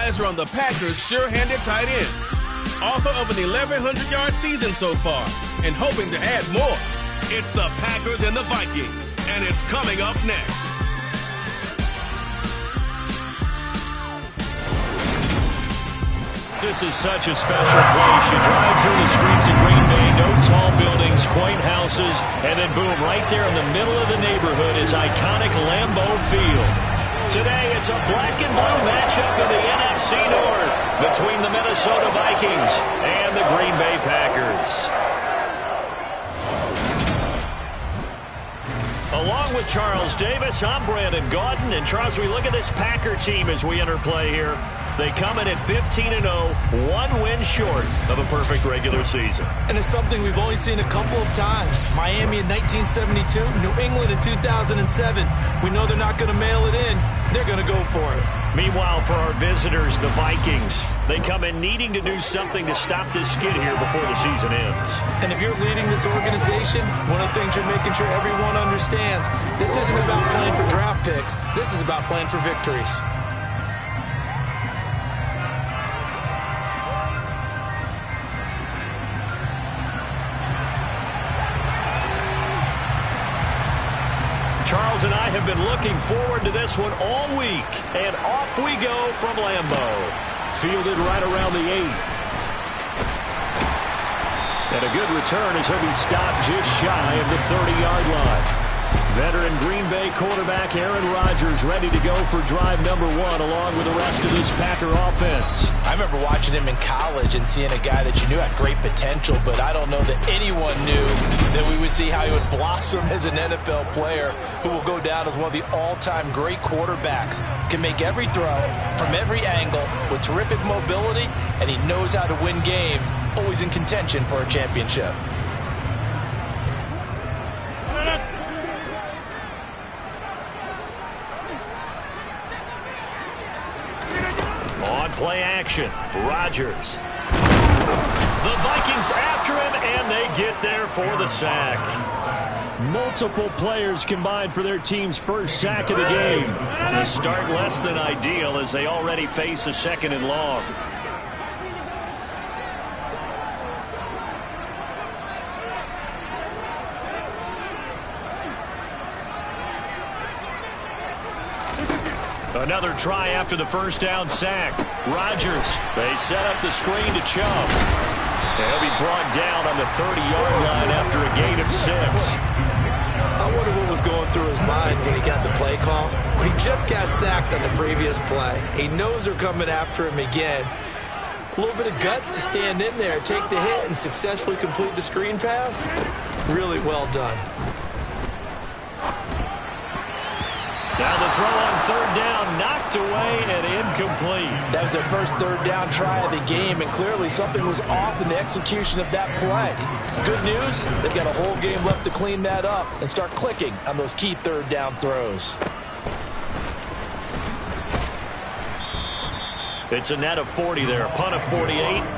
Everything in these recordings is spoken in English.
eyes are on the Packers' sure-handed tight end, author of an 1,100-yard season so far, and hoping to add more. It's the Packers and the Vikings, and it's coming up next. This is such a special place. You drive through the streets of Green Bay, no tall buildings, quaint houses, and then boom, right there in the middle of the neighborhood is iconic Lambeau Field. Today, it's a black and blue matchup in the NFC North between the Minnesota Vikings and the Green Bay Packers. Along with Charles Davis, I'm Brandon Gaudin. And Charles, we look at this Packer team as we enter play here. They come in at 15-0, one win short of a perfect regular season. And it's something we've only seen a couple of times. Miami in 1972, New England in 2007. We know they're not going to mail it in. They're going to go for it. Meanwhile, for our visitors, the Vikings, they come in needing to do something to stop this skid here before the season ends. And if you're leading this organization, one of the things you're making sure everyone understands, this isn't about playing for draft picks. This is about playing for victories. Charles and I have been looking forward to this one all week. And off we go from Lambeau. Fielded right around the 8. And a good return as he'll be stopped just shy of the 30-yard line. Veteran Green Bay quarterback Aaron Rodgers ready to go for drive number 1 along with the rest of this Packer offense. I remember watching him in college and seeing a guy that you knew had great potential, but I don't know that anyone knew that we would see how he would blossom as an NFL player who will go down as one of the all-time great quarterbacks. Can make every throw from every angle with terrific mobility, and he knows how to win games, always in contention for a championship. Play action. Rodgers. The Vikings after him, and they get there for the sack. Multiple players combined for their team's first sack of the game. The start less than ideal as they already face a 2nd and long. Another try after the first down sack. Rodgers, they set up the screen to Chubb. He'll be brought down on the 30-yard line after a gain of 6. I wonder what was going through his mind when he got the play call. He just got sacked on the previous play. He knows they're coming after him again. A little bit of guts to stand in there, take the hit, and successfully complete the screen pass. Really well done. Now the throw on 3rd down, knocked away and incomplete. That was their first 3rd down try of the game, and clearly something was off in the execution of that play. Good news, they've got a whole game left to clean that up and start clicking on those key 3rd down throws. It's a net of 40 there, punt of 48,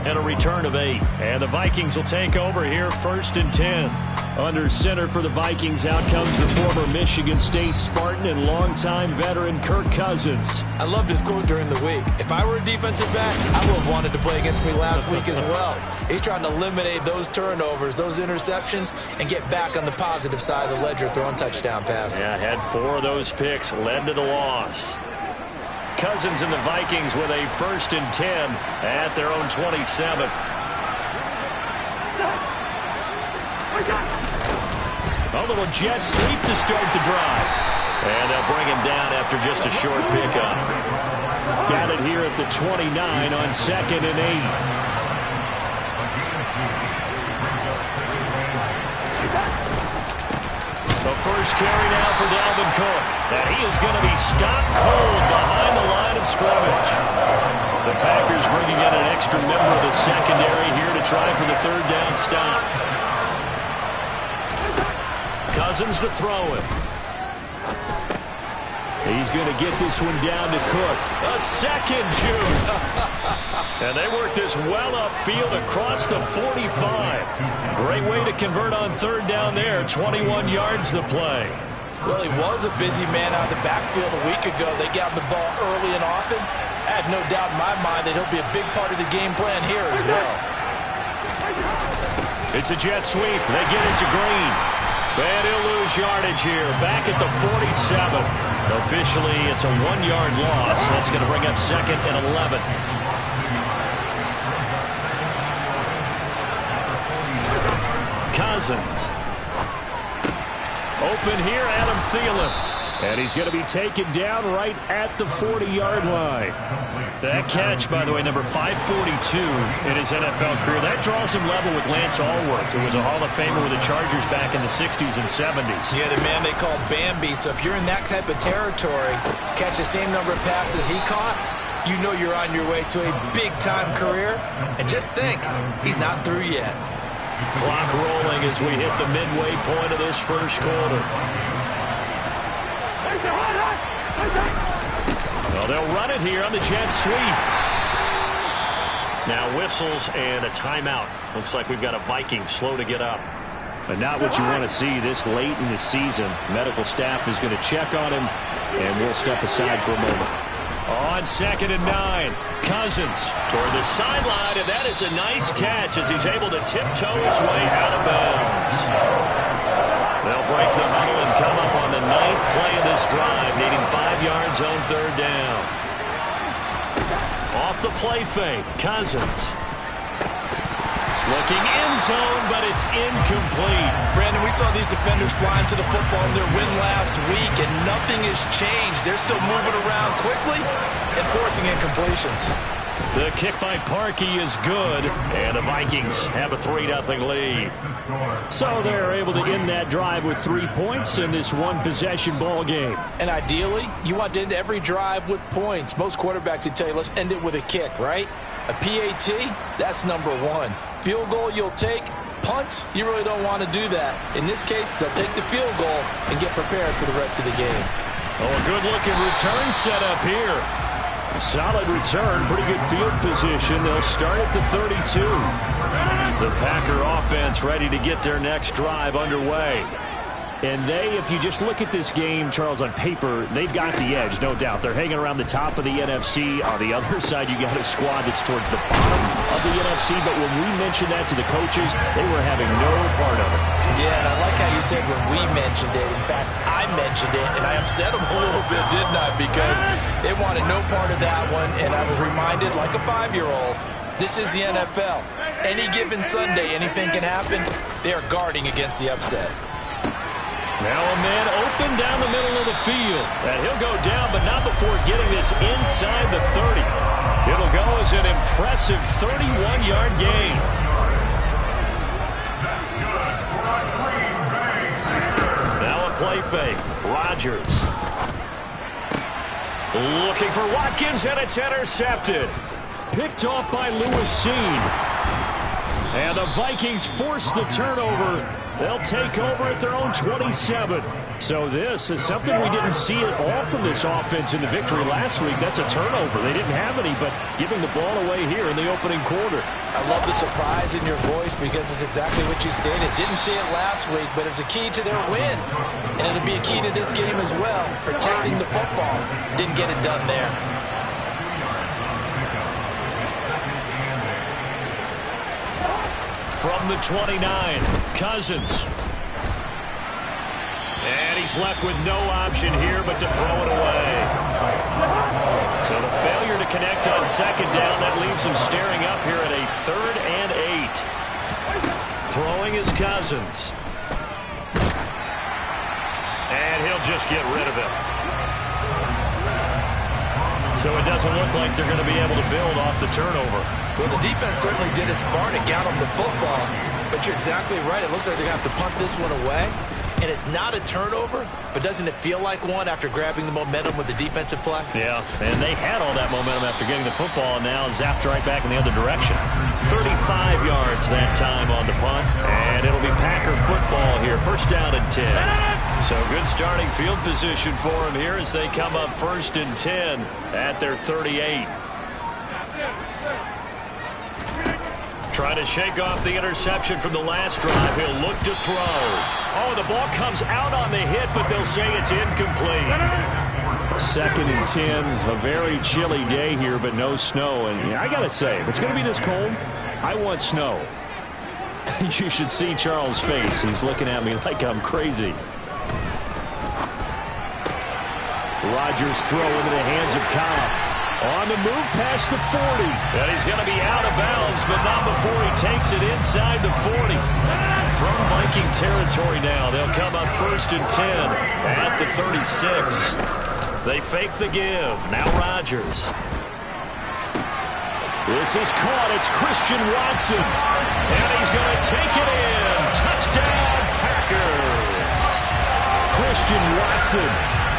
and a return of 8. And the Vikings will take over here 1st and 10. Under center for the Vikings, out comes the former Michigan State Spartan and longtime veteran Kirk Cousins. I loved his quote during the week. If I were a defensive back, I would have wanted to play against me last week as well. He's trying to eliminate those turnovers, those interceptions, and get back on the positive side of the ledger throwing touchdown passes. Yeah, had 4 of those picks, led to the loss. Cousins and the Vikings with a 1st and 10 at their own 27. A little jet sweep to start the drive. And they'll bring him down after just a short pickup. Got it here at the 29 on 2nd and 8. The first carry now for Dalvin Cook. And he is going to be stopped cold behind the line of scrimmage. The Packers bringing in an extra member of the secondary here to try for the 3rd down stop. Cousins to throw it. He's going to get this one down to Cook. A second juke. And they work this well upfield across the 45. Great way to convert on 3rd down there. 21 yards the play. Well, he was a busy man out of the backfield a week ago. They got him the ball early and often. That have no doubt in my mind that he'll be a big part of the game plan here as well. It's a jet sweep. They get it to Green. And he'll lose yardage here. Back at the 47. Officially, it's a 1-yard loss. That's going to bring up 2nd and 11. Cousins. Open here, Adam Thielen. And he's going to be taken down right at the 40-yard line. That catch, by the way, number 542 in his NFL career. That draws him level with Lance Allworth, who was a Hall of Famer with the Chargers back in the 60s and 70s. Yeah, the man they call Bambi. So if you're in that type of territory, catch the same number of passes he caught, you know you're on your way to a big-time career. And just think, he's not through yet. Clock rolling as we hit the midway point of this first quarter. Well, they'll run it here on the jet sweep. Now whistles and a timeout. Looks like we've got a Viking slow to get up. But not what you want to see this late in the season. Medical staff is going to check on him, and we'll step aside for a moment. On 2nd and 9, Cousins toward the sideline, and that is a nice catch as he's able to tiptoe his way out of bounds. They'll break the huddle and come up on the 9th play of this drive, needing 5 yards on 3rd down. Off the play fake, Cousins. Looking end zone, but it's incomplete. Brandon, we saw these defenders flying to the football in their win last week, and nothing has changed. They're still moving around quickly and forcing incompletions. The kick by Parkey is good, and the Vikings have a 3-0 lead. So they're able to end that drive with 3 points in this one-possession ball game. And ideally, you want to end every drive with points. Most quarterbacks would tell you, let's end it with a kick, right? A PAT, that's number 1. Field goal you'll take. Punts, you really don't want to do that. In this case, they'll take the field goal and get prepared for the rest of the game. Oh, a good-looking return set up here. A solid return, pretty good field position. They'll start at the 32. The Packer offense ready to get their next drive underway. And if you just look at this game, Charles, on paper, they've got the edge, no doubt. They're hanging around the top of the NFC. On the other side, you got a squad that's towards the bottom of the NFC. But when we mentioned that to the coaches, they were having no part of it. Yeah, and I like how you said when we mentioned it. In fact, I mentioned it, and I upset them a little bit, didn't I? Because they wanted no part of that one, and I was reminded, like a 5-year-old, this is the NFL. Any given Sunday, anything can happen. They are guarding against the upset. Now a man open down the middle of the field. And he'll go down, but not before getting this inside the 30. It'll go as an impressive 31-yard gain. Now a play fake. Rodgers. Looking for Watkins, and it's intercepted. Picked off by Lewis Cine. And the Vikings force the turnover. They'll take over at their own 27. So this is something we didn't see at all from this offense in the victory last week. That's a turnover. They didn't have any, but giving the ball away here in the opening quarter. I love the surprise in your voice because it's exactly what you stated. Didn't see it last week, but it's a key to their win. And it'll be a key to this game as well, protecting the football. Didn't get it done there. From the 29, Cousins. And he's left with no option here but to throw it away. So the failure to connect on 2nd down, that leaves him staring up here at a 3rd and 8. Throwing is Cousins. And he'll just get rid of it. So it doesn't look like they're going to be able to build off the turnover. Well, the defense certainly did its part to get them the football. But you're exactly right. It looks like they're going to have to punt this one away. And it's not a turnover, but doesn't it feel like one after grabbing the momentum with the defensive play? Yeah, and they had all that momentum after getting the football, and now zapped right back in the other direction. 35 yards that time on the punt, and it'll be Packer football here. 1st down and 10. So good starting field position for them here as they come up 1st and 10 at their 38. Trying to shake off the interception from the last drive. He'll look to throw. Oh, the ball comes out on the hit, but they'll say it's incomplete. 2nd and 10, a very chilly day here, but no snow. And I got to say, if it's going to be this cold, I want snow. You should see Charles' face. He's looking at me like I'm crazy. Rodgers throw into the hands of Cobb. On the move past the 40. And he's going to be out of bounds, but not before he takes it inside the 40. From Viking territory now, they'll come up 1st and 10 at the 36. They fake the give. Now Rodgers. This is caught. It's Christian Watson. And he's going to take it in. Touchdown, Packers. Christian Watson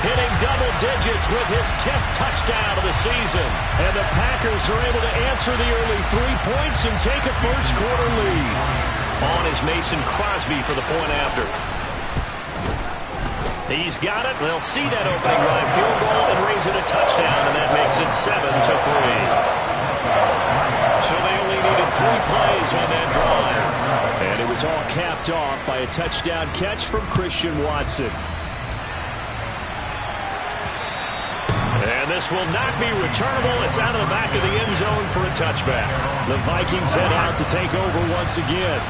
hitting double digits with his 10th touchdown of the season. And the Packers are able to answer the early 3 points and take a first-quarter lead. On is Mason Crosby for the point after. He's got it. They'll see that opening drive field goal and raise it a touchdown, and that makes it 7-3. So they only needed 3 plays on that drive. And it was all capped off by a touchdown catch from Christian Watson. And this will not be returnable. It's out of the back of the end zone for a touchback. The Vikings head out to take over once again.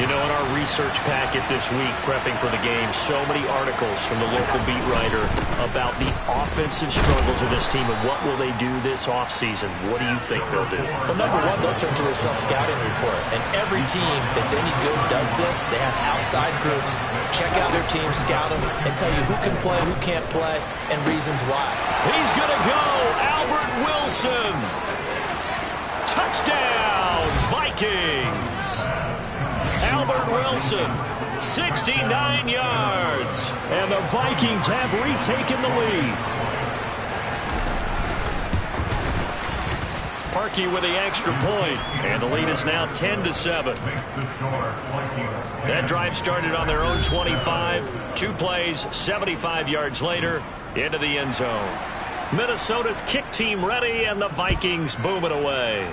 You know, in our research packet this week, prepping for the game, so many articles from the local beat writer about the offensive struggles of this team and what will they do this offseason. What do you think they'll do? Well, number one, they'll turn to their self-scouting report. And every team that's any good does this. They have outside groups. Check out their team, scout them, and tell you who can play, who can't play, and reasons why. He's going to go. Albert Wilson. Touchdown, Vikings. Albert Wilson, 69 yards. And the Vikings have retaken the lead. Parkey with the extra point. And the lead is now 10-7. That drive started on their own 25. 2 plays, 75 yards later, into the end zone. Minnesota's kick team ready, and the Vikings boom it away.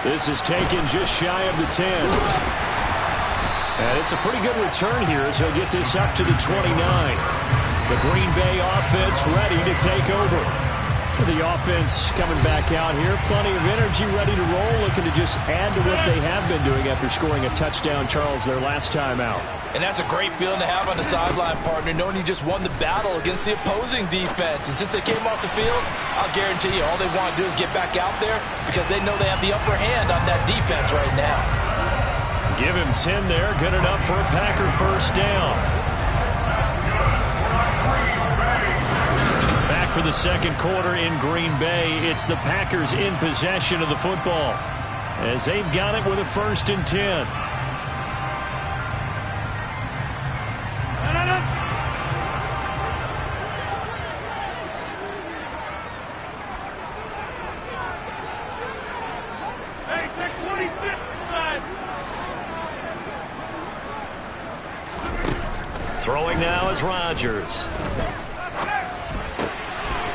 This is taken just shy of the 10. And it's a pretty good return here as he'll get this up to the 29. The Green Bay offense ready to take over. The offense coming back out here. Plenty of energy, ready to roll, looking to just add to what they have been doing after scoring a touchdown, Charles, their last time out. And that's a great feeling to have on the sideline, partner, knowing you just won the battle against the opposing defense. And since they came off the field, I'll guarantee you all they want to do is get back out there because they know they have the upper hand on that defense right now. Give him 10 there. Good enough for a Packer first down. Back for the second quarter in Green Bay. It's the Packers in possession of the football as they've got it with a 1st and 10. Throwing now is Rodgers.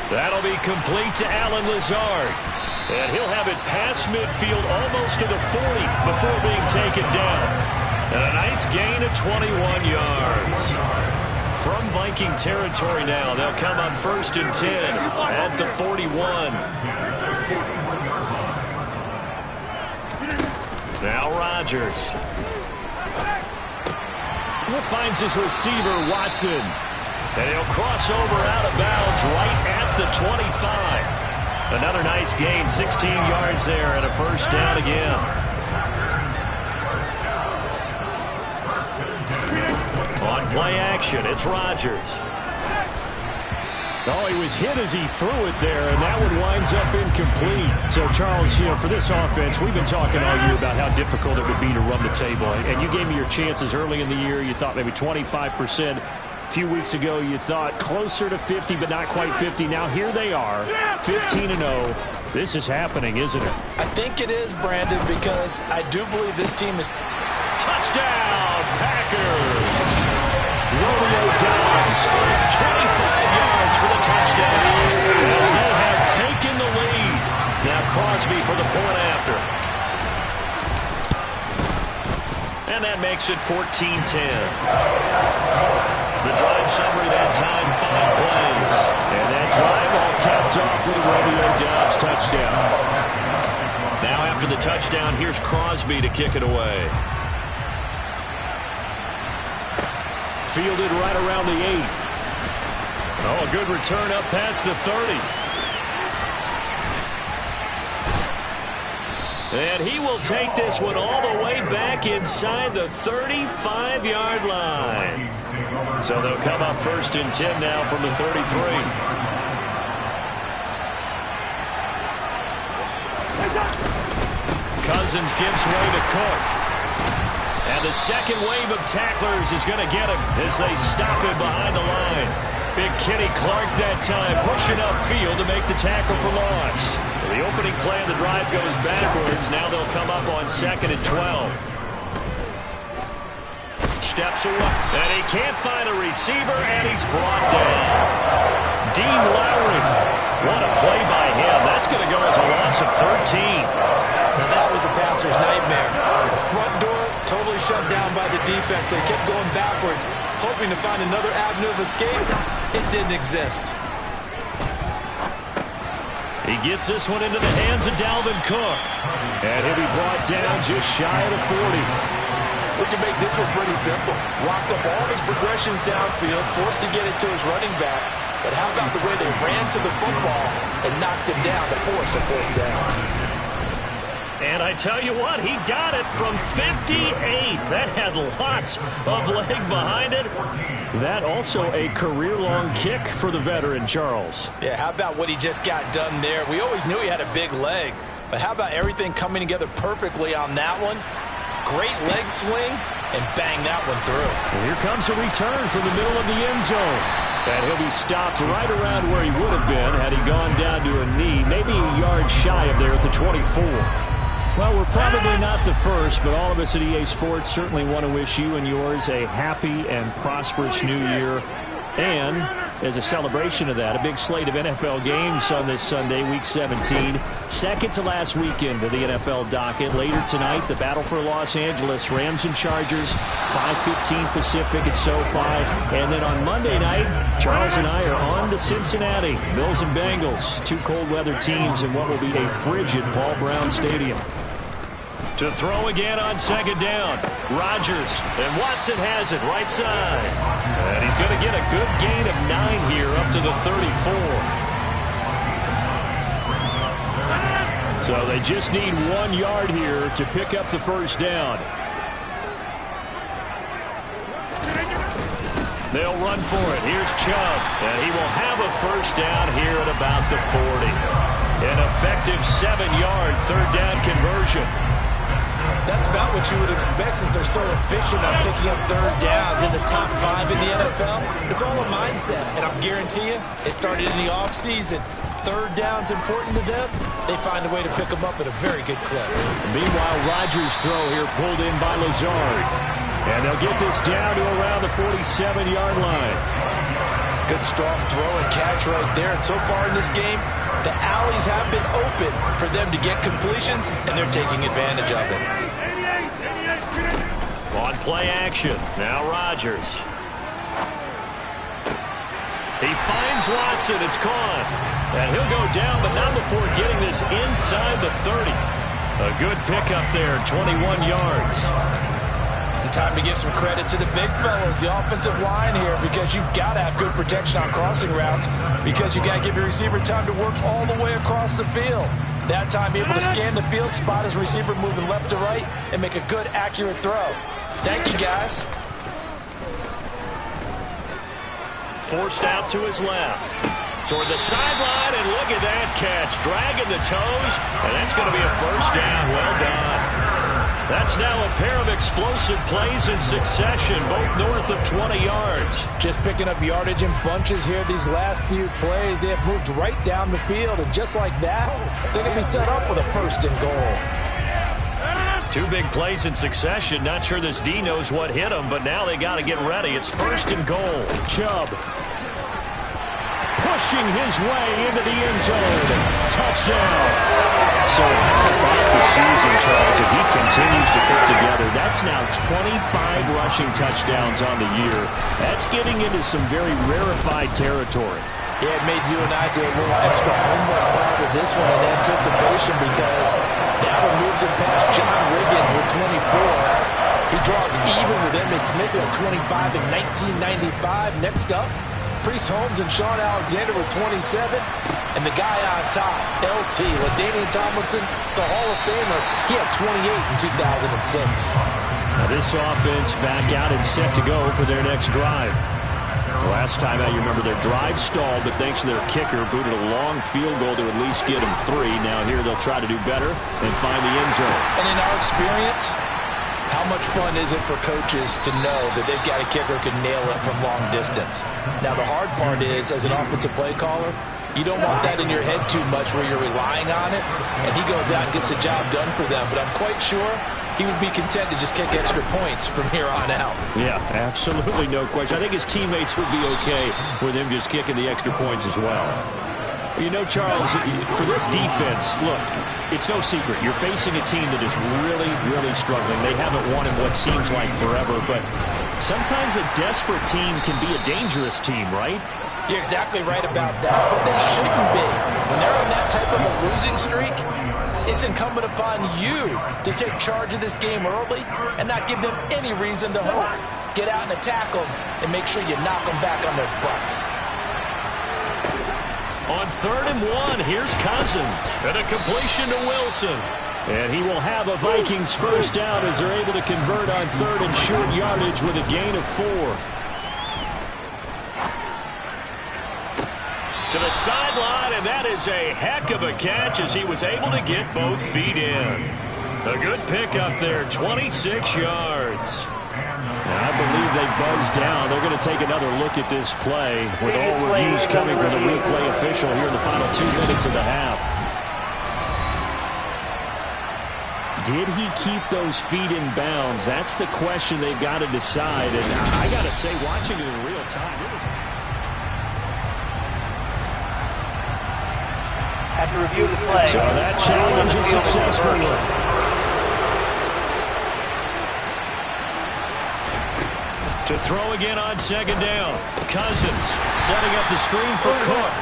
That'll be complete to Allen Lazard. And he'll have it past midfield almost to the 40 before being taken down. And a nice gain of 21 yards. From Viking territory now, they'll come on 1st and 10 at the 41. Now Rodgers. Finds his receiver, Watson. And he'll cross over out of bounds right at the 25. Another nice gain, 16 yards there, and a first down again. On play action, it's Rodgers. Oh, he was hit as he threw it there, and that one winds up incomplete. So, Charles, you know, for this offense, we've been talking all year about how difficult it would be to run the table. And you gave me your chances early in the year. You thought maybe 25%. A few weeks ago, you thought closer to 50, but not quite 50. Now, here they are, 15-0. This is happening, isn't it? I think it is, Brandon, because I do believe this team is... Touchdown, Packers! Romeo Doubs, 25 yards for the touchdown. As they have taken the lead. Now Crosby for the point after. And that makes it 14-10. The drive summary that time, 5 plays. And that drive all capped off with a Romeo Doubs touchdown. Now after the touchdown, here's Crosby to kick it away. Fielded right around the 8. Oh, a good return up past the 30. And he will take this one all the way back inside the 35-yard line. So they'll come up 1st and 10 now from the 33. Cousins gives way to Cook. And the second wave of tacklers is going to get him as they stop him behind the line. Big Kenny Clark that time pushing upfield to make the tackle for loss. The opening play of the drive goes backwards. Now they'll come up on 2nd and 12. Steps away. And he can't find a receiver, and he's brought down. Dean Lowry. What a play by him. That's going to go as a loss of 13. Now that was a passer's nightmare. The front door totally shut down by the defense. They kept going backwards, hoping to find another avenue of escape. It didn't exist. He gets this one into the hands of Dalvin Cook. And he'll be brought down just shy of the 40. We can make this one pretty simple. Lock up all his progressions downfield, forced to get it to his running back. But how about the way they ran to the football and knocked him down to force a 4th down? And I tell you what, he got it from 58. That had lots of leg behind it. That also a career-long kick for the veteran, Charles. Yeah, how about what he just got done there? We always knew he had a big leg. But how about everything coming together perfectly on that one? Great leg swing, and bang that one through. And here comes a return from the middle of the end zone. And he'll be stopped right around where he would have been had he gone down to a knee, maybe a yard shy of there at the 24. Well, we're probably not the first, but all of us at EA Sports certainly want to wish you and yours a happy and prosperous new year. And as a celebration of that, a big slate of NFL games on this Sunday, Week 17. Second to last weekend of the NFL docket. Later tonight, the battle for Los Angeles, Rams and Chargers, 5:15 Pacific at SoFi. And then on Monday night, Charles and I are on to Cincinnati. Bills and Bengals, 2 cold weather teams in what will be a frigid Paul Brown Stadium. To throw again on 2nd down. Rodgers, and Watson has it right side. And he's going to get a good gain of 9 here up to the 34. So they just need 1 yard here to pick up the 1st down. They'll run for it. Here's Chubb, and he will have a 1st down here at about the 40. An effective 7-yard 3rd down conversion. That's about what you would expect since they're so efficient on picking up 3rd downs in the top 5 in the NFL. It's all a mindset, and I guarantee you, it started in the offseason. 3rd down's important to them. They find a way to pick them up at a very good clip. Meanwhile, Rodgers' throw here pulled in by Lazard. And they'll get this down to around the 47-yard line. Good strong throw and catch right there. And so far in this game, the alleys have been open for them to get completions, and they're taking advantage of it. On play action, now Rodgers. He finds Watson, it's caught. And he'll go down, but not before getting this inside the 30. A good pickup there, 21 yards. Time to give some credit to the big fellas, the offensive line here, because you've got to have good protection on crossing routes, because you got to give your receiver time to work all the way across the field. That time, be able to scan the field, spot his receiver moving left to right, and make a good, accurate throw. Thank you, guys. Forced out to his left. Toward the sideline, and look at that catch. Dragging the toes, and that's going to be a 1st down. Well done. That's now a pair of explosive plays in succession, both north of 20 yards. Just picking up yardage in bunches here these last few plays. They have moved right down the field, and just like that, they're going to be set up with a 1st and goal. 2 big plays in succession. Not sure this D knows what hit him, but now they got to get ready. It's 1st and goal. Chubb pushing his way into the end zone. Touchdown. So how about the season Charles, if he continues to put together, that's now 25 rushing touchdowns on the year. That's getting into some very rarefied territory. Yeah, it made you and I do a little extra homework part of this one in anticipation because now it moves him past John Riggins with 24. He draws even with Emmitt Smith at 25 in 1995. Next up, Priest Holmes and Sean Alexander with 27. And the guy on top, LT, LaDainian Tomlinson, the Hall of Famer, he had 28 in 2006. Now this offense back out and set to go for their next drive. Last time out, you remember their drive stalled, but thanks to their kicker, booted a long field goal to at least get them 3. Now here they'll try to do better and find the end zone. And in our experience, how much fun is it for coaches to know that they've got a kicker who can nail it from long distance? Now the hard part is, as an offensive play caller, you don't want that in your head too much where you're relying on it, and he goes out and gets the job done for them. But I'm quite sure he would be content to just kick extra points from here on out. Yeah, absolutely no question. I think his teammates would be okay with him just kicking the extra points as well. You know, Charles, for this defense, look, it's no secret. You're facing a team that is really, really struggling. They haven't won in what seems like forever, but sometimes a desperate team can be a dangerous team, right? You're exactly right about that, but they shouldn't be. When they're on that type of a losing streak, it's incumbent upon you to take charge of this game early and not give them any reason to hope. Get out and attack them and make sure you knock them back on their butts. On 3rd and 1, here's Cousins. And a completion to Wilson. And he will have a Vikings first down as they're able to convert on 3rd and short yardage with a gain of 4. To the sideline, and that is a heck of a catch as he was able to get both feet in. A good pickup there, 26 yards. Now, I believe they buzzed down. They're going to take another look at this play with all reviews coming from the replay official here in the final 2 minutes of the half. Did he keep those feet in bounds? That's the question they've got to decide. And I got to say, watching it in real time, it was... Have to review the play. So that challenge is successful. To throw again on 2nd down. Cousins setting up the screen for Cook.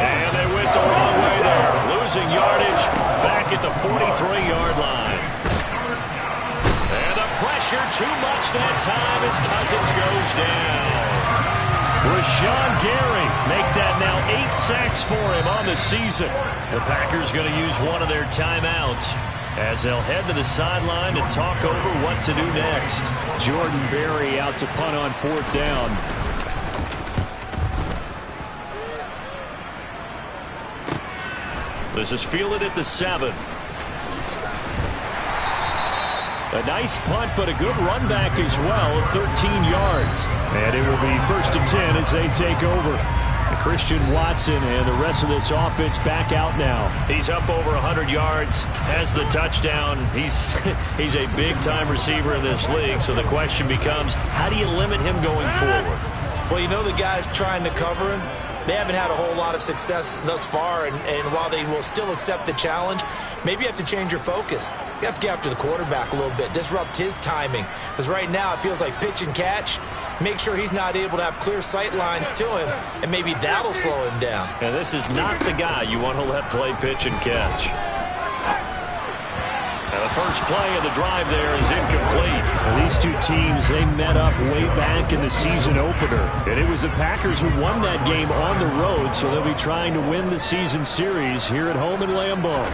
And they went the wrong way there. Losing yardage back at the 43-yard line. And the pressure too much that time as Cousins goes down. Rashawn Gary make that now 8 sacks for him on the season. The Packers going to use one of their timeouts as they'll head to the sideline and talk over what to do next. Jordan Berry out to punt on 4th down. This is fielded at the 7. A nice punt, but a good run back as well of 13 yards. And it will be 1st and 10 as they take over. And Christian Watson and the rest of this offense back out now. He's up over 100 yards, has the touchdown. He's a big-time receiver in this league, so the question becomes, how do you limit him going forward? Well, you know the guys trying to cover him, they haven't had a whole lot of success thus far, and while they will still accept the challenge, maybe you have to change your focus. You have to get after the quarterback a little bit, disrupt his timing, because right now it feels like pitch and catch. Make sure he's not able to have clear sight lines to him, and maybe that'll slow him down. And this is not the guy you want to let play pitch and catch. And the first play of the drive there is incomplete. Well, these two teams, they met up way back in the season opener. And it was the Packers who won that game on the road, so they'll be trying to win the season series here at home in Lambeau.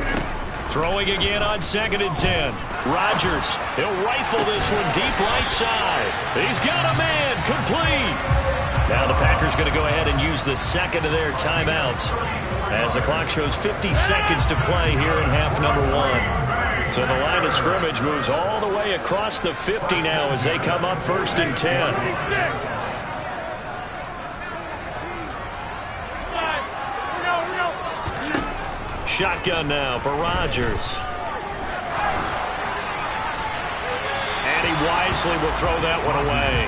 Throwing again on 2nd and 10. Rodgers, he'll rifle this one deep right side. He's got a man, complete. Now the Packers going to go ahead and use the second of their timeouts as the clock shows 50 seconds to play here in half number 1. So the line of scrimmage moves all the way across the 50 now as they come up 1st and 10. Shotgun now for Rodgers. And he wisely will throw that one away.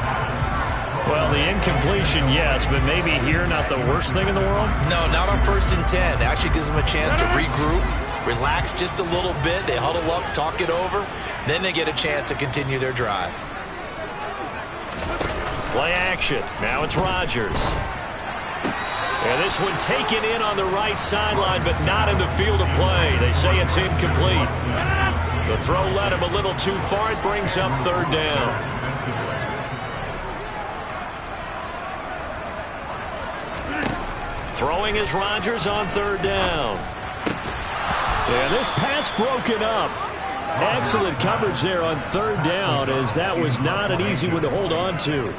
Well, the incompletion, yes, but maybe here not the worst thing in the world? No, not on 1st and 10. Actually gives them a chance to regroup, relax just a little bit. They huddle up, talk it over. Then they get a chance to continue their drive. Play action. Now it's Rodgers. And this one taken in on the right sideline, but not in the field of play. They say it's incomplete. The throw led him a little too far. It brings up third down. Throwing is Rodgers on third down. And this pass broken up. Excellent coverage there on third down, as that was not an easy one to hold on to.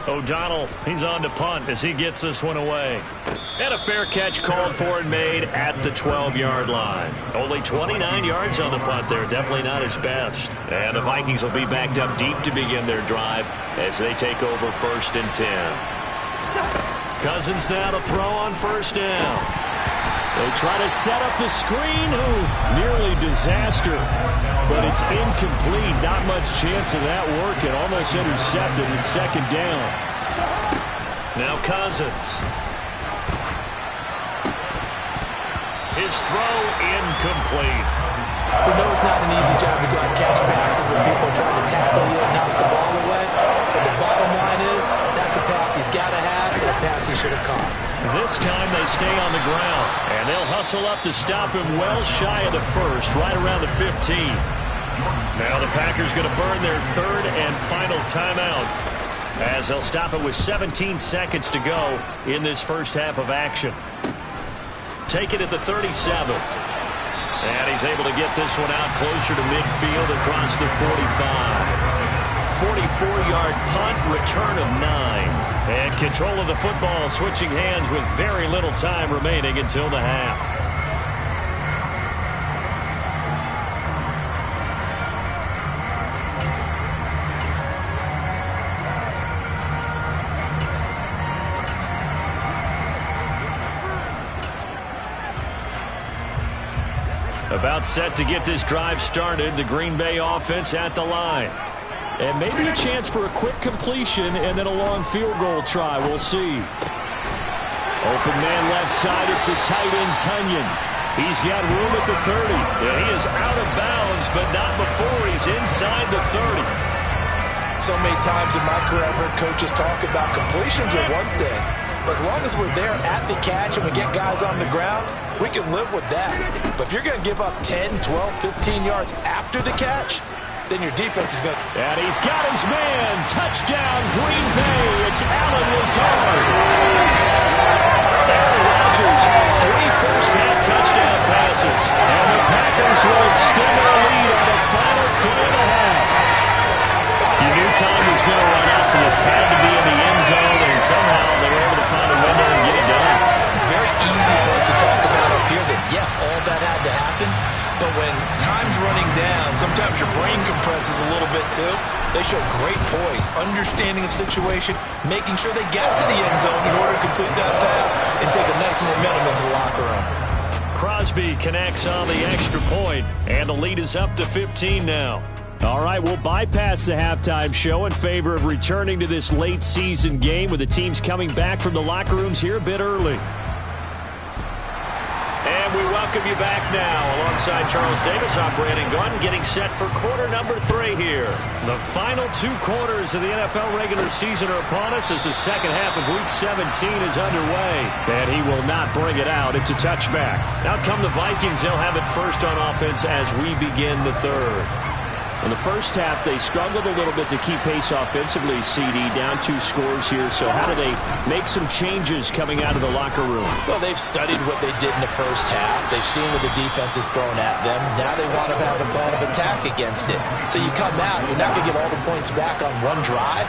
O'Donnell, he's on to punt as he gets this one away. And a fair catch called for and made at the 12-yard line. Only 29 yards on the punt there. Definitely not his best. And the Vikings will be backed up deep to begin their drive as they take over 1st and 10. Cousins now to throw on first down. They try to set up the screen. Ooh, nearly disaster. But it's incomplete. Not much chance of that working. Almost intercepted. It's second down. Now Cousins. His throw incomplete. We know it's not an easy job to go out and catch passes when people are trying to tackle you and knock the ball away. But the bottom line is, that's a pass he's got to have, and a pass he should have caught. This time they stay on the ground, and they'll hustle up to stop him well shy of the first, right around the 15. Now the Packers going to burn their third and final timeout, as they'll stop it with 17 seconds to go in this first half of action. Take it at the 37. And he's able to get this one out closer to midfield across the 45. 44-yard punt, return of 9. And control of the football switching hands with very little time remaining until the half. About set to get this drive started. The Green Bay offense at the line. And maybe a chance for a quick completion and then a long field goal try. We'll see. Open man left side. It's the tight end, Tunyon. He's got room at the 30. And he is out of bounds, but not before he's inside the 30. So many times in my career I've heard coaches talk about completions are one thing. But as long as we're there at the catch and we get guys on the ground, we can live with that. But if you're going to give up 10, 12, 15 yards after the catch, then your defense is going to... And he's got his man. Touchdown, Green Bay. It's Allen Lazard. Aaron Rodgers, 3 first-half touchdown passes. And the Packers will extend their lead on the final play of the half. You knew time was going to run out, so this had to be in the end zone, and somehow they were able to find a window and get it done. Very easy for us to talk about up here that, yes, all that had to happen. But when time's running down, sometimes your brain compresses a little bit too. They show great poise, understanding of situation, making sure they get to the end zone in order to complete that pass and take a nice momentum into the locker room. Crosby connects on the extra point, and the lead is up to 15 now. All right, we'll bypass the halftime show in favor of returning to this late season game with the teams coming back from the locker rooms here a bit early. And we welcome you back now. Alongside Charles Davis, I'm Brandon Gaudin, getting set for quarter number 3 here. The final 2 quarters of the NFL regular season are upon us as the second half of Week 17 is underway. And he will not bring it out. It's a touchback. Now come the Vikings. They'll have it first on offense as we begin the third. In the first half, they struggled a little bit to keep pace offensively, CD, down 2 scores here. So how do they make some changes coming out of the locker room? Well, they've studied what they did in the first half. They've seen what the defense has thrown at them. Now they want to have a plan of attack against it. So you come out, you're not going to get all the points back on one drive,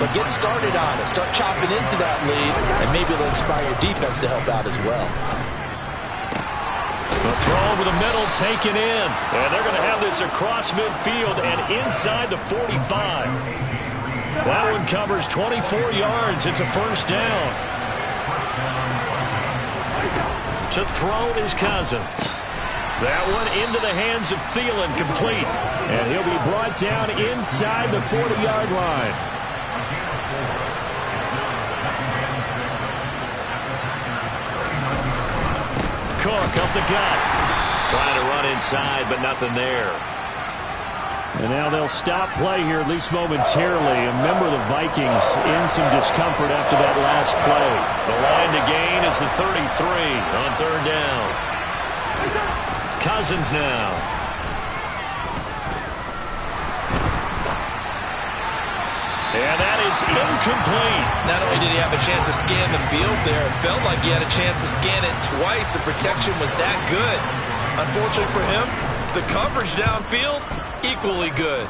but get started on it. Start chopping into that lead, and maybe it'll inspire your defense to help out as well. The throw over the middle taken in. And they're going to have this across midfield and inside the 45. That one covers 24 yards. It's a first down. To throw is Cousins. That one into the hands of Thielen, complete. And he'll be brought down inside the 40-yard line. up the gut. Trying to run inside, but nothing there. And now they'll stop play here, at least momentarily. A member of the Vikings in some discomfort after that last play. The line to gain is the 33 on third down. Cousins now. And that is incomplete. Not only did he have a chance to scan the field there, it felt like he had a chance to scan it twice. The protection was that good. Unfortunately for him, the coverage downfield, equally good.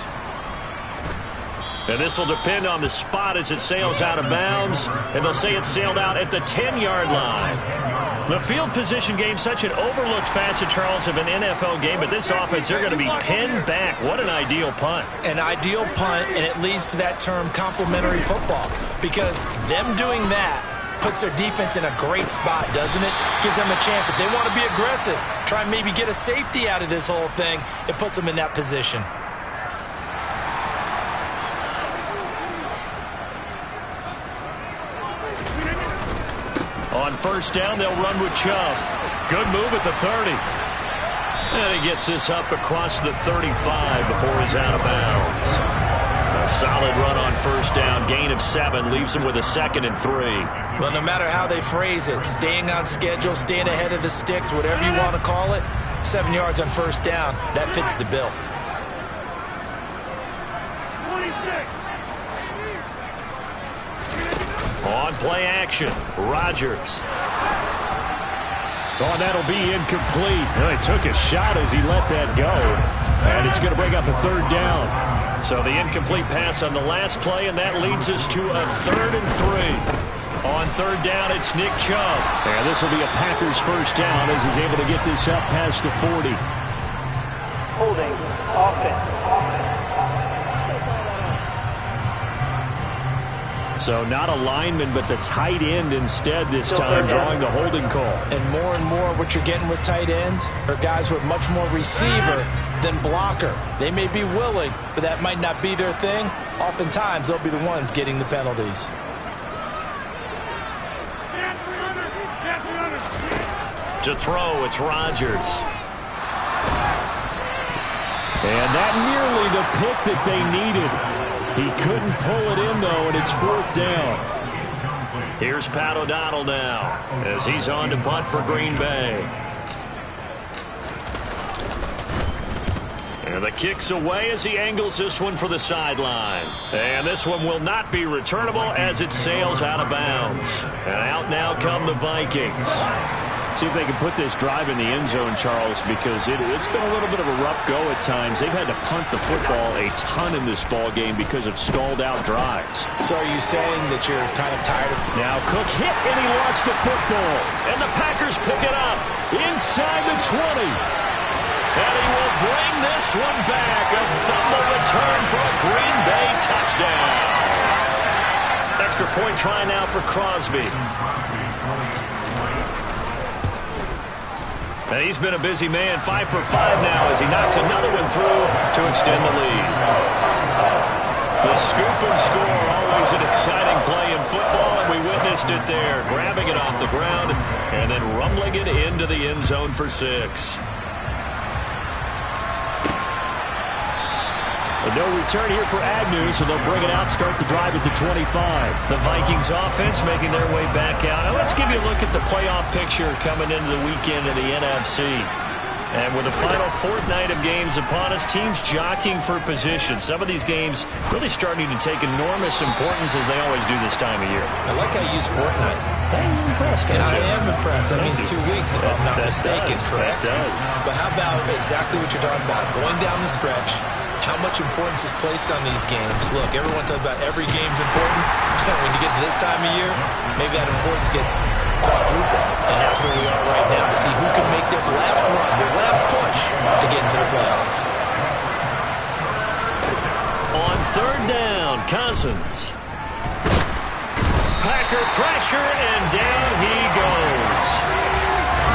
And this will depend on the spot as it sails out of bounds. And they'll say it sailed out at the 10-yard line. The field position game, such an overlooked facet, Charles, of an NFL game. But this offense, they're going to be pinned back. What an ideal punt. An ideal punt, and it leads to that term complementary football. Because them doing that puts their defense in a great spot, doesn't it? Gives them a chance. If they want to be aggressive, try and maybe get a safety out of this whole thing, it puts them in that position. On first down, they'll run with Chubb. Good move at the 30. And he gets this up across the 35 before he's out of bounds. A solid run on first down. Gain of 7 leaves him with a 2nd and 3. Well, no matter how they phrase it, staying on schedule, staying ahead of the sticks, whatever you want to call it, 7 yards on first down, that fits the bill. On play action, Rodgers. Oh, that'll be incomplete. Well, he took a shot as he let that go. And it's going to bring up a third down. So the incomplete pass on the last play, and that leads us to a 3rd and 3. On third down, it's Nick Chubb. And this will be a Packers first down as he's able to get this up past the 40. Holding, offense. So not a lineman, but the tight end instead this time, drawing the holding call. And more what you're getting with tight ends are guys who are much more receiver than blocker. They may be willing, but that might not be their thing. Oftentimes, they'll be the ones getting the penalties. To throw, it's Rodgers. And that nearly the pick that they needed. He couldn't pull it in, though, and it's 4th down. Here's Pat O'Donnell now as he's on to punt for Green Bay. And the kick's away as he angles this one for the sideline. And this one will not be returnable as it sails out of bounds. And out now come the Vikings. See if they can put this drive in the end zone, Charles, because it's been a little bit of a rough go at times. They've had to punt the football a ton in this ball game because of stalled-out drives. So are you saying that you're kind of tired of... Now Cook hit, and he lost the football. And the Packers pick it up inside the 20. And he will bring this one back. A fumble return for a Green Bay touchdown. Extra point try now for Crosby. And he's been a busy man, 5 for 5 now as he knocks another one through to extend the lead. The scoop and score, always an exciting play in football, and we witnessed it there, grabbing it off the ground and then rumbling it into the end zone for 6. No return here for Agnew, so they'll bring it out, start the drive at the 25. The Vikings offense making their way back out. Now let's give you a look at the playoff picture coming into the weekend in the NFC. And with the final fortnight of games upon us, teams jockeying for position. Some of these games really starting to take enormous importance as they always do this time of year. I like how you use fortnight. I'm impressed, and I am impressed. That means 2 weeks, if I'm not mistaken, correct? That does. But how about exactly what you're talking about? Going down the stretch, how much importance is placed on these games? Look, everyone talks about every game's important. When you get to this time of year, maybe that importance gets quadrupled. And that's where we are right now to see who can make their last run, their last push to get into the playoffs. On third down, Cousins. Packer pressure, and down he goes.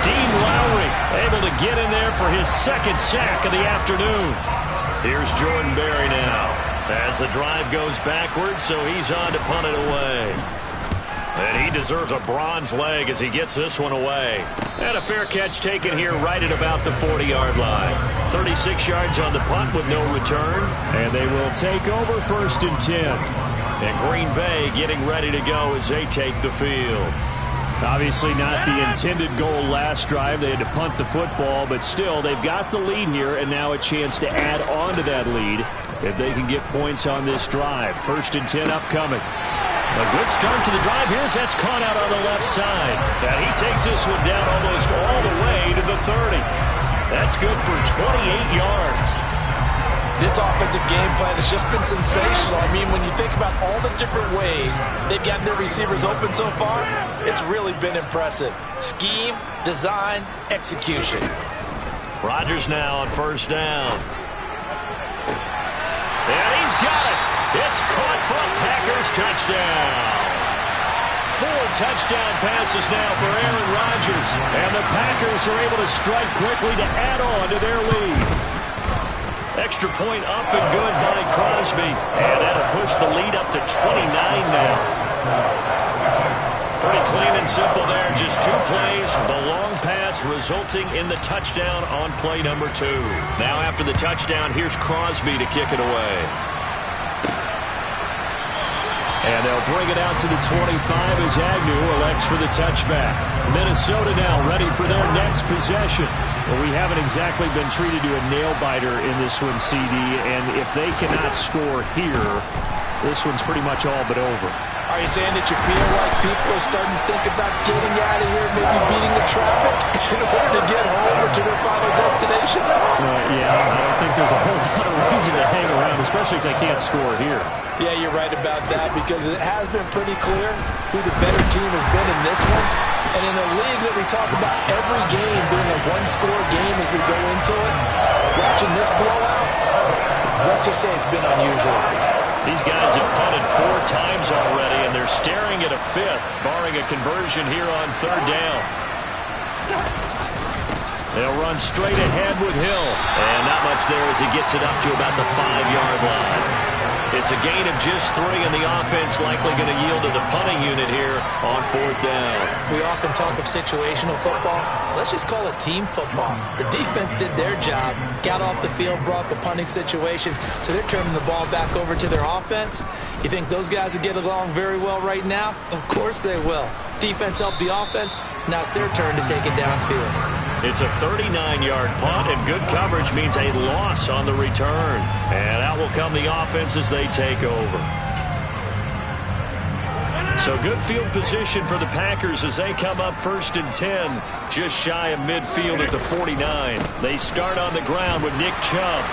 Dean Lowry able to get in there for his 2nd sack of the afternoon. Here's Jordan Berry now as the drive goes backwards, so he's on to punt it away. And he deserves a bronze leg as he gets this one away. And a fair catch taken here right at about the 40-yard line. 36 yards on the punt with no return. And they will take over 1st and 10. And Green Bay getting ready to go as they take the field. Obviously not the intended goal last drive. They had to punt the football, but still they've got the lead here and now a chance to add on to that lead if they can get points on this drive. 1st and 10 upcoming. A good start to the drive. Here's that's caught out on the left side. And he takes this one down almost all the way to the 30. That's good for 28 yards. This offensive game plan has just been sensational. I mean, when you think about all the different ways they've gotten their receivers open so far, it's really been impressive. Scheme, design, execution. Rodgers now on 1st down. And he's got it. It's caught for a Packers touchdown. 4 touchdown passes now for Aaron Rodgers. And the Packers are able to strike quickly to add on to their lead. Extra point up and good by Crosby. And that'll push the lead up to 29 now. Pretty clean and simple there. Just 2 plays. The long pass resulting in the touchdown on play number 2. Now after the touchdown, here's Crosby to kick it away. And they'll bring it out to the 25 as Agnew elects for the touchback. Minnesota now ready for their next possession. Well, we haven't exactly been treated to a nail-biter in this one, CD, and if they cannot score here, this one's pretty much all but over. Are you saying that you feel like people are starting to think about getting out of here, maybe beating the traffic in order to get home or to their final destination? Yeah, I don't think there's a whole lot of reason to hang around, especially if they can't score here. Yeah, you're right about that because it has been pretty clear who the better team has been in this one. And in a league that we talk about every game being a one-score game as we go into it, watching this blowout, let's just say it's been unusual. These guys have punted 4 times already, and they're staring at a 5th, barring a conversion here on 3rd down. They'll run straight ahead with Hill. And not much there as he gets it up to about the 5-yard line. It's a gain of just 3, and the offense likely going to yield to the punting unit here on 4th down. We often talk of situational football. Let's just call it team football. The defense did their job, got off the field, brought the punting situation, so they're turning the ball back over to their offense. You think those guys will get along very well right now? Of course they will. Defense helped the offense. Now it's their turn to take it downfield. It's a 39-yard punt, and good coverage means a loss on the return. And out will come the offense as they take over. So good field position for the Packers as they come up 1st and 10, just shy of midfield at the 49. They start on the ground with Nick Chubb.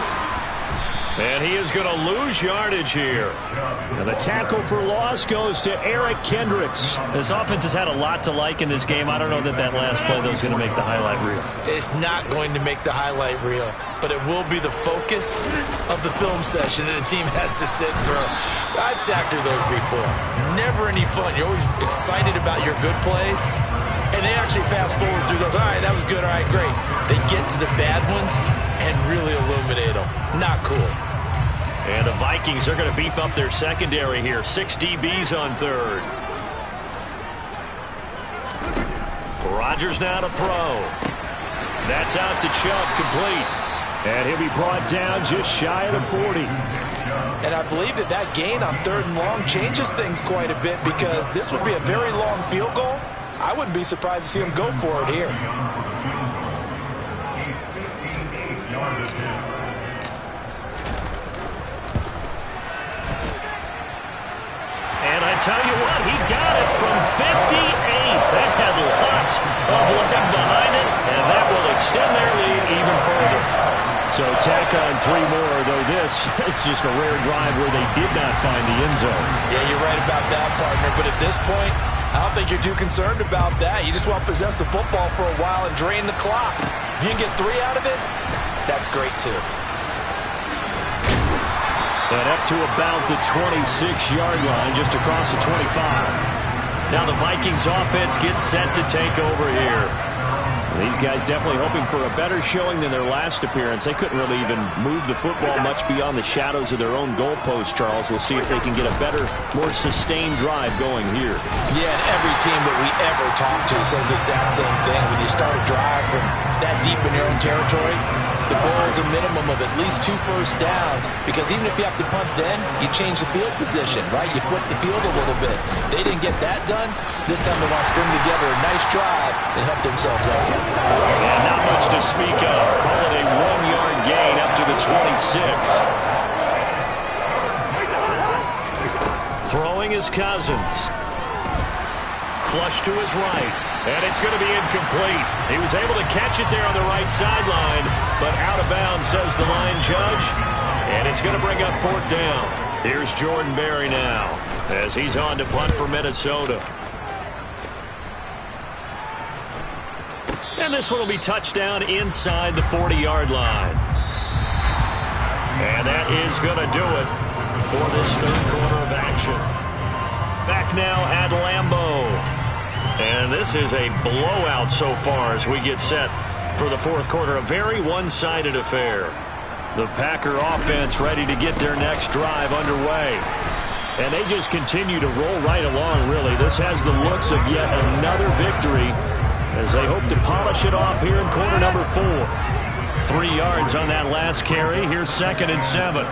And he is going to lose yardage here. And the tackle for loss goes to Eric Kendricks. This offense has had a lot to like in this game. I don't know that last play, though, is going to make the highlight reel. It's not going to make the highlight reel, but it will be the focus of the film session that the team has to sit through. I've sat through those before. Never any fun. You're always excited about your good plays, and they actually fast forward through those. All right, that was good. All right, great. They get to the bad ones and really illuminate them. Not cool. And the Vikings are going to beef up their secondary here. 6 DBs on 3rd. Rodgers now to throw. That's out to Chubb, complete. And he'll be brought down just shy of the 40. And I believe that gain on 3rd and long changes things quite a bit because this would be a very long field goal. I wouldn't be surprised to see him go for it here. And I tell you what, he got it from 58. That had lots of leg behind it, and that will extend their lead even further. So tack on 3 more, though it's just a rare drive where they did not find the end zone. Yeah, you're right about that, partner. But at this point, I don't think you're too concerned about that. You just want to possess the football for a while and drain the clock. If you can get 3 out of it, that's great too. And up to about the 26-yard line, just across the 25. Now the Vikings offense gets set to take over here. These guys definitely hoping for a better showing than their last appearance. They couldn't really even move the football much beyond the shadows of their own goalpost, Charles. We'll see if they can get a better, more sustained drive going here. Yeah, and every team that we ever talk to says the exact same thing. When you start a drive from that deep in your own territory, the goal is a minimum of at least 2 first downs, because even if you have to punt then, you change the field position, right? You flip the field a little bit. They didn't get that done. This time they want to string together a nice drive and help themselves out. And not much to speak of. Call it a 1-yard gain up to the 26. Throwing is Cousins. Flush to his right. And it's going to be incomplete. He was able to catch it there on the right sideline, but out of bounds, says the line judge. And it's going to bring up 4th down. Here's Jordan Berry now as he's on to punt for Minnesota. And this one will be touchdown inside the 40-yard line. And that is going to do it for this 3rd quarter of action. Back now at Lambeau. And this is a blowout so far as we get set for the 4th quarter. A very one-sided affair. The Packer offense ready to get their next drive underway. And they just continue to roll right along, really. This has the looks of yet another victory as they hope to polish it off here in quarter number 4. 3 yards on that last carry. Here's 2nd and 7.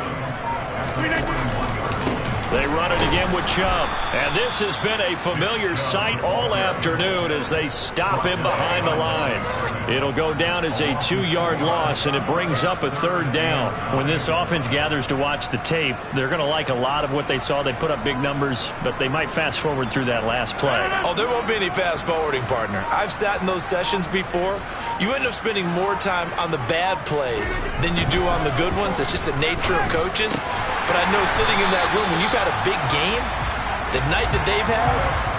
They run it again with Chubb. And this has been a familiar sight all afternoon as they stop him behind the line. It'll go down as a 2-yard loss, and it brings up a 3rd down. When this offense gathers to watch the tape, they're going to like a lot of what they saw. They put up big numbers, but they might fast forward through that last play. Oh, there won't be any fast forwarding, partner. I've sat in those sessions before. You end up spending more time on the bad plays than you do on the good ones. It's just the nature of coaches. But I know sitting in that room, when you've had a big game, the night that they've had,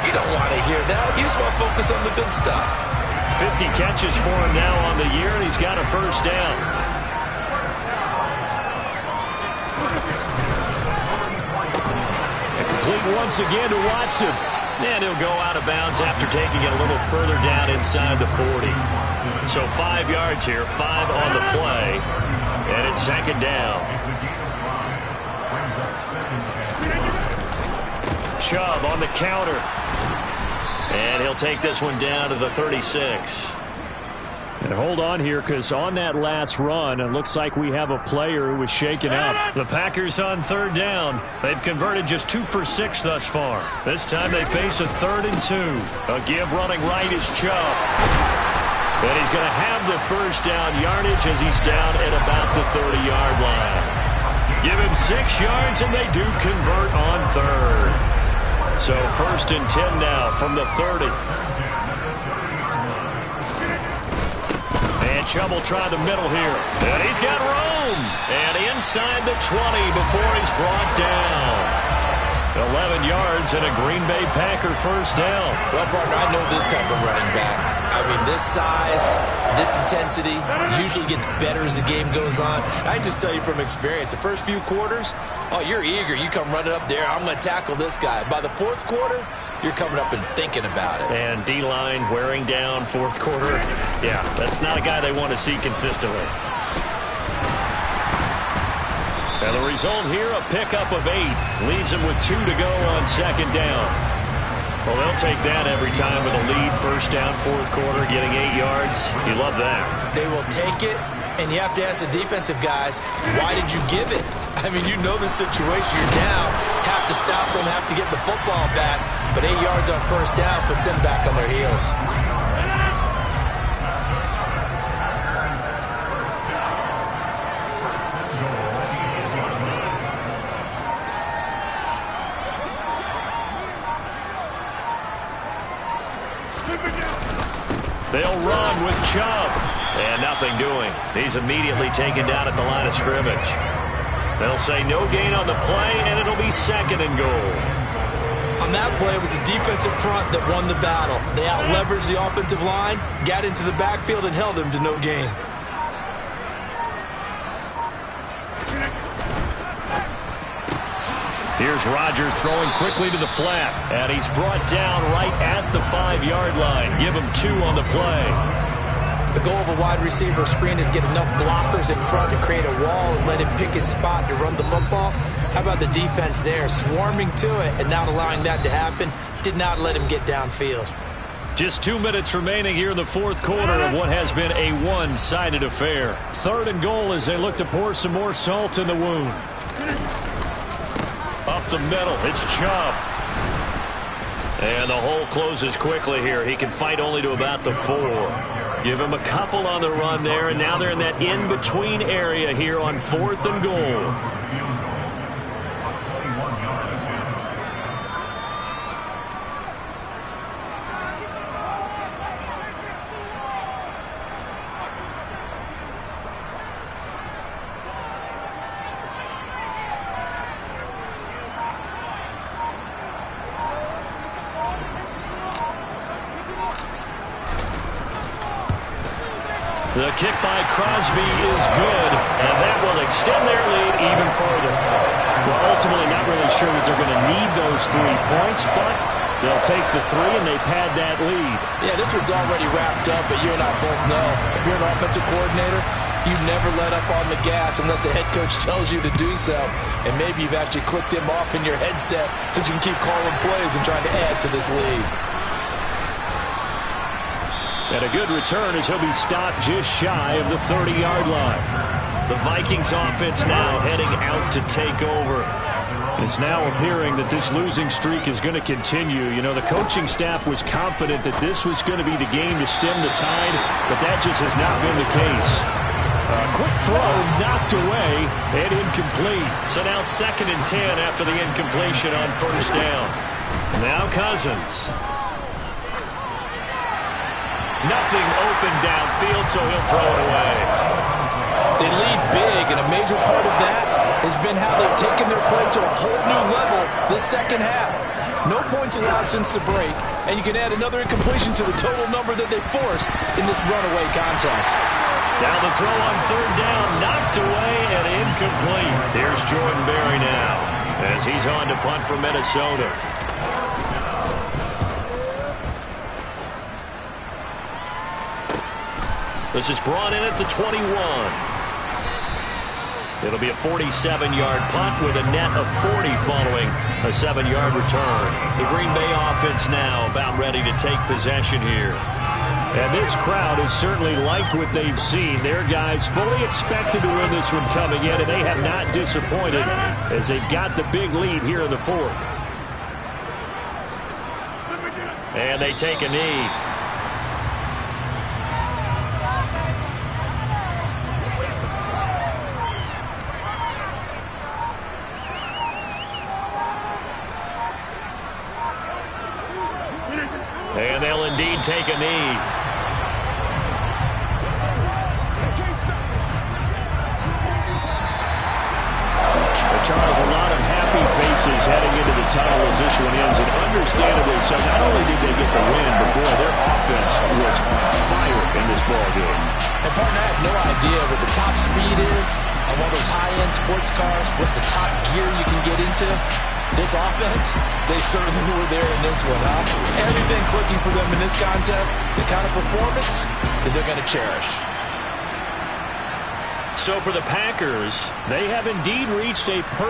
you don't want to hear that. You just want to focus on the good stuff. 50 catches for him now on the year, and he's got a 1st down. And complete once again to Watson. And he'll go out of bounds after taking it a little further down inside the 40. So 5 yards here, 5 on the play, and it's 2nd down. Chubb on the counter. And he'll take this one down to the 36. And hold on here, because on that last run, it looks like we have a player who was shaken up. The Packers on 3rd down. They've converted just 2 for 6 thus far. This time they face a 3rd and 2. A give running right is Chubb. And he's going to have the 1st down yardage as he's down at about the 30-yard line. Give him 6 yards, and they do convert on 3rd. So 1st and 10 now from the 30. And Chubb will try the middle here. And he's got room. And inside the 20 before he's brought down. 11 yards and a Green Bay Packer 1st down. Well, partner, I know this type of running back. I mean, this size, this intensity usually gets better as the game goes on. I just tell you from experience, the first few quarters, oh, you're eager. You come running up there. I'm going to tackle this guy. By the 4th quarter, you're coming up and thinking about it. And D-line wearing down 4th quarter. Yeah, that's not a guy they want to see consistently. And the result here, a pickup of 8. Leaves him with 2 to go on 2nd down. Well, they'll take that every time with a lead. 1st down, 4th quarter, getting 8 yards. You love that. They will take it, and you have to ask the defensive guys, why did you give it? I mean, you know the situation. You're down, have to stop them, have to get the football back. But 8 yards on 1st down puts them back on their heels. They'll run with Chubb. And nothing doing. He's immediately taken down at the line of scrimmage. They'll say no gain on the play, and it'll be 2nd and goal. On that play, it was the defensive front that won the battle. They out-leveraged the offensive line, got into the backfield, and held them to no gain. Here's Rodgers throwing quickly to the flat. And he's brought down right at the 5-yard line. Give him 2 on the play. The goal of a wide receiver screen is get enough blockers in front to create a wall and let him pick his spot to run the football. How about the defense there, swarming to it and not allowing that to happen? Did not let him get downfield. Just 2 minutes remaining here in the fourth quarter of what has been a one-sided affair. 3rd and goal as they look to pour some more salt in the wound. Up the middle, it's Chubb. And the hole closes quickly here. He can fight only to about the 4. Give him a couple on the run there, and now they're in that in-between area here on 4th and goal. The kick by Crosby is good, and that will extend their lead even further. Well, ultimately, not really sure that they're going to need those 3 points, but they'll take the 3 and they pad that lead. Yeah, this one's already wrapped up, but you and I both know if you're an offensive coordinator, you never let up on the gas unless the head coach tells you to do so. And maybe you've actually clicked him off in your headset so you can keep calling plays and trying to add to this lead. And a good return as he'll be stopped just shy of the 30-yard line. The Vikings offense now heading out to take over. It's now appearing that this losing streak is going to continue. You know, the coaching staff was confident that this was going to be the game to stem the tide, but that just has not been the case. A quick throw knocked away and incomplete. So now 2nd and 10 after the incompletion on 1st down. Now Cousins. Nothing open downfield, so he'll throw it away. They lead big, and a major part of that has been how they've taken their play to a whole new level this second half. No points allowed since the break, and you can add another incompletion to the total number that they forced in this runaway contest. Now the throw on 3rd down, knocked away and incomplete. Here's Jordan Berry now as he's on to punt for Minnesota. This is brought in at the 21. It'll be a 47-yard punt with a net of 40 following a 7-yard return. The Green Bay offense now about ready to take possession here. And this crowd has certainly liked what they've seen. Their guys fully expected to win this one coming in, and they have not disappointed as they've got the big lead here in the 4th. And they take a knee. And they'll indeed take a knee. Charles, a lot of happy faces heading into the tunnel as this one ends, and understandably so. Not only did they get the win, but boy, their offense was on fire in this ball game. And partner, I have no idea what the top speed is on one of those high-end sports cars. What's the top gear you can get into? This offense, they certainly were there in this one, huh? Everything clicking for them in this contest, the kind of performance that they're going to cherish. So for the Packers, they have indeed reached a perfect